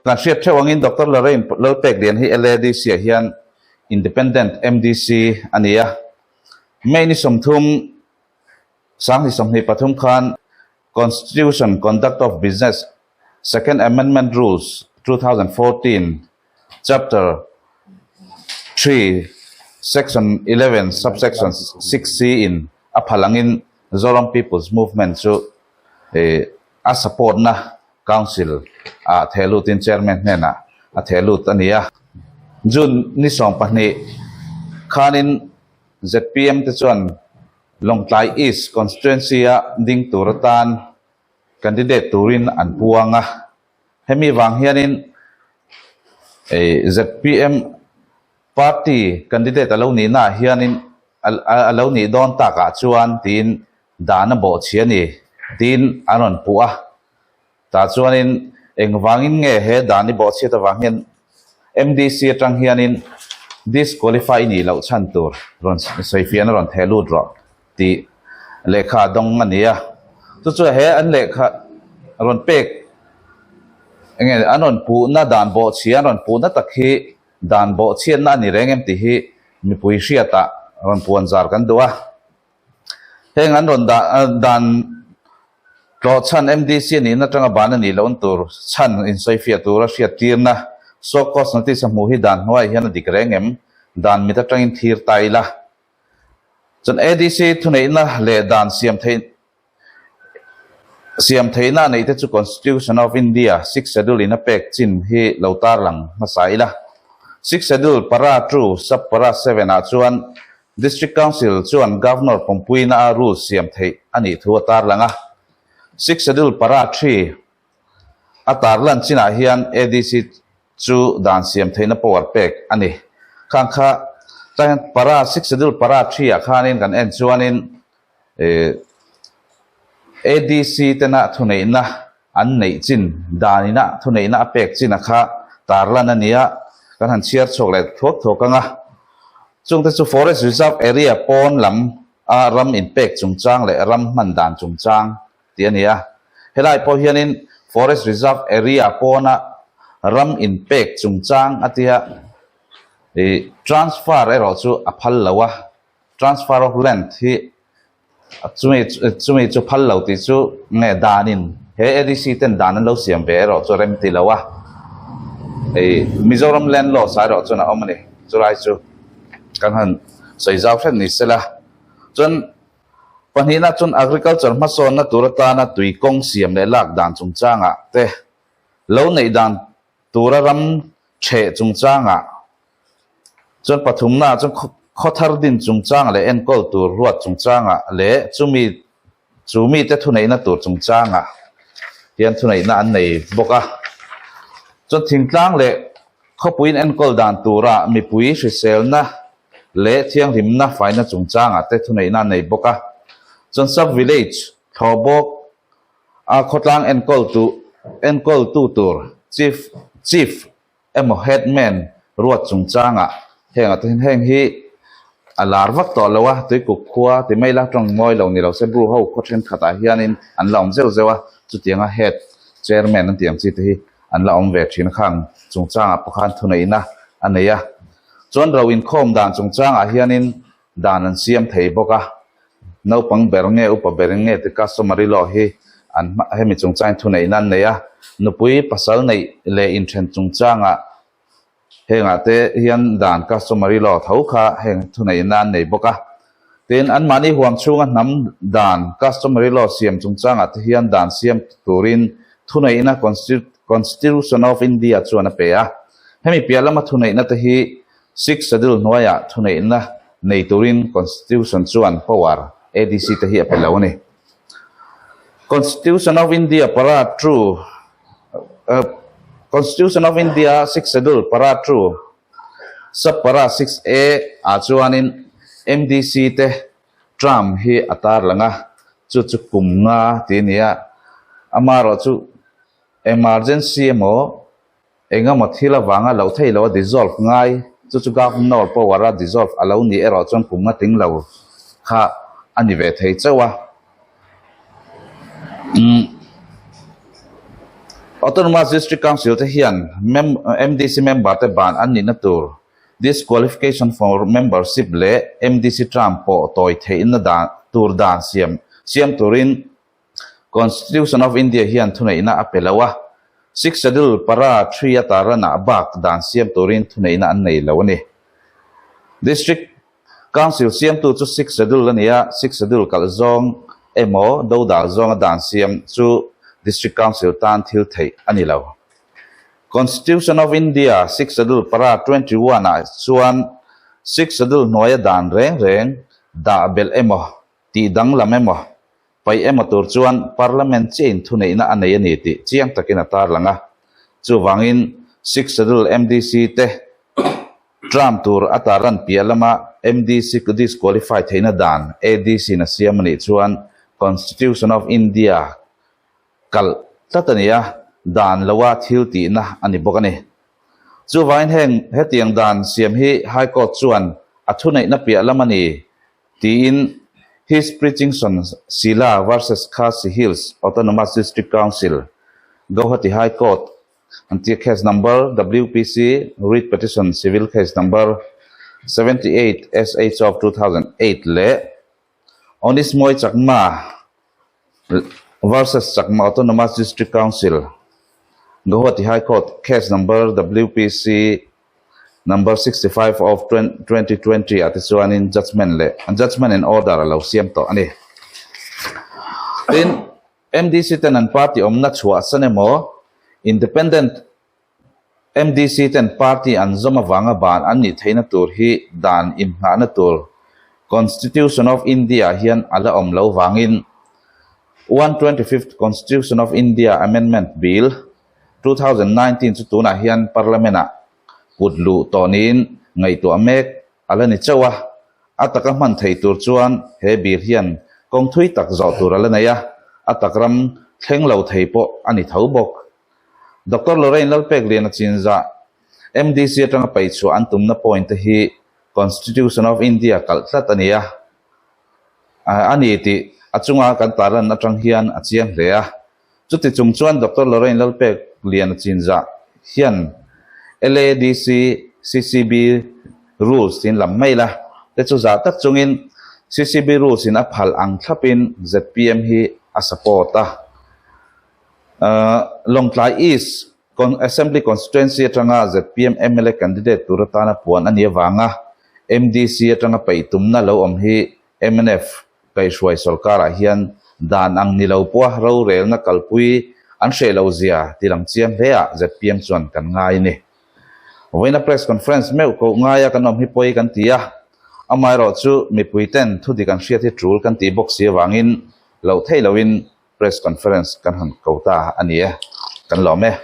kan hriat theuh angin Dr. Lorraine Lopek lian hi ADC hian independent MDC ania mai ni somthum sang hi somni pathum khan Constitution Conduct of Business Second Amendment Rules 2014 Chapter 3 Section 11 Subsection 6C in aphalangin Zoram People's Movement so a support na council a thelutin chairman nena a thelut ania jun ni song pani khanin ZPM te chuan Longtlai East constituency a ding turatan candidate turin an puanga hemi wang hianin ZPM party candidate alo ni na hianin alo ni don taka chuan tin dana bo chiani tin anon puah ta chuanin engwangin nge he dani bo chi ta wangin MDC tang hianin disqualify ni lo chan tur ron sawifiah ron thelu dro ti lekha dong ania chu he an lekha ron pek enge anon pu na dan bo chi anon pu na takhi dan bo chian na ni rengem ti hi mi pui hriata ron puan zar kan duwa heng an ron dan lo chan MDC ni na tanga bana ni lo tur chan in sawifiah tur hriat tirna so cost na ti samu hi dan hoi hian dikrengem dan mi ta tangin thir taila chon ADC thunei na le dan siam theihna nei te chu Constitution of India 6th schedule in a pek chin hi lotar lang masaila 6th schedule para 2 sub para 7 a chuan district council chuan governor pompuina a rules siam thei ani thuatar langa 6th schedule para 3 atarlan china hian ADC chu dan siam theihna power pek ani khangkha tan para 6th schedule para 3 a khanin kan en chuanin ADC tena thuneina an nei chin danina thuneina apek chin akha tarlan ania kan han chiar chokle thok thokanga chungte chu forest reserve area pon lam a ram impact chungchang le ram mandan chungchang tiania helai po hianin forest reserve area pona ram impact chungchang atia transfer ero chu aphal lawa transfer of land hi chumi chu phal lo ti chu nge danin he ADC ten danan lo siam be ro chu rem ti lawa Mizoram land law sai ro chu na omani chu rai chu kan han sai zau than ni sela chun panhina chun agriculture ma son na turata na tui kong siam le lak dan chungchanga te lo nei dan turaram che chungchanga chun pathumna chun khothar din chungchang le enkol tur ruat chungchanga le chumi te thunei na tur chungchanga hian thunei na an nei boka chun thingtlang le khopuin enkol dan tura mi pui hrisel na le thiang rim na faina chungchanga te thunei na nei boka chun sub village thobok a khotlang enkol tu tur chief emo headman ruat chungchanga heng hi alar vak to lawa tui ku khua ti mai la tong moi lo ni lo se bru ho khothen khata hianin an lom zeu zewa chu tianga head chairman an tiang chi te hi an la om ve thin khang chungchanga pakhan thunei na aneya chon ro in khom dan chungchanga hianin dan an siam thei boka no pang bernge upa bernge te customary law hi an hemi chungchang thunei nan neya nupui pasal nei le in then chungchanga henga te hian dan customary law thaukha heng thunei nan nei boka ten an mani huam chunga nam dan customary law siam chungchanga te hian dan siam turin thunei na Constitution of India chuana pe a hemi pialama thunei na te hi 6th schedule noya thunei na nei turin Constitution chuan power ADC te hi apelawni Constitution of India para true Constitution of India 6th schedule para true sub para 6A a chuanin MDC te Trump hi atar langa chu kumnga tinia amaro chu emergency mo enga mathila wanga lo thei lo dissolve ngai chu governor power dissolve alo ni ero chon kumna ting lo kha ani ve thei chawa Autonomous District Council te hian MDC member te ban an ni na tur disqualification for membership le MDC tram po toy thein na dan tur dan siam turin Constitution of India hian thunei na apelawa 6 schedule para 3 atara na bak dan siam turin thunei na an nei lo ni District Council siam tu chu 6 schedule ania 6 schedule kal zong emo do da zong dan siam chu District Council tan thil thei ani lo Constitution of India 6 schedule para 21 a chuan 6 schedule noya dan reng da bel emo ti dang lam emo pai emo tur chuan parliament chain thunei na anei ani ti chiang takin atar langa chu wangin 6 schedule MDC te tram tur ataran pialama MDC ku disqualify theina dan ADC na siam ani chuan Constitution of India kal tatania dan lawa thil ti na ani bokani chu wain heng hetiang dan siam hi high court chuan athunei na pia lamani ti in his preaching son Sila versus Khasi Hills Autonomous District Council Guwahati High Court anti case number WPC writ petition civil case number 78 SH of 2008 le onis moi chakma versus Chakma Autonomous District Council Guwahati High Court case number WPC number 65 of 2020 at its one in judgment le and judgment in order allow siam to ani in MDC ten party omna chua sanemo independent MDC ten party an zoma wanga ban an ni theina tur hi dan imha na tur Constitution of India hian ala omlo wangin 125th Constitution of India Amendment Bill 2019 chu tuna hian parliamenta pudlu tonin ngai to amek alani chawa ataka man thei tur chuan he bir hian kong thui tak zo tur alanaya atakram thlenglo thei po ani thobok Dr. Lorraine Lalpek lian chinza MDC atanga pai chu antumna point hi Constitution of India kaltlat ania ani ti achunga kan taran atang hian achiang hlea chuti chungchuan Dr. Lorraine Lalpek lian chinza hian LADC CCB rules in lam mai la te chu za tak chungin CCB rules in aphal ang thlapin ZPM hi a supporta Longtlai East Assembly constituency atanga ZPM MLA candidate turatana puan ania wanga MDC atanga paitumna lo om hi MNF kai shwai solkara hian dan ang nilau puah ro rel na kalpui an shelo zia tilang chiam hea ZPM chuan kan ngai ni Wena press conference meu ko ngaya kanom hi poi kan tia amai ro chu mi puiten thu di kan hriat hi trul kan ti box hi wangin lo thei loin press conference kan han kota ania kan lo me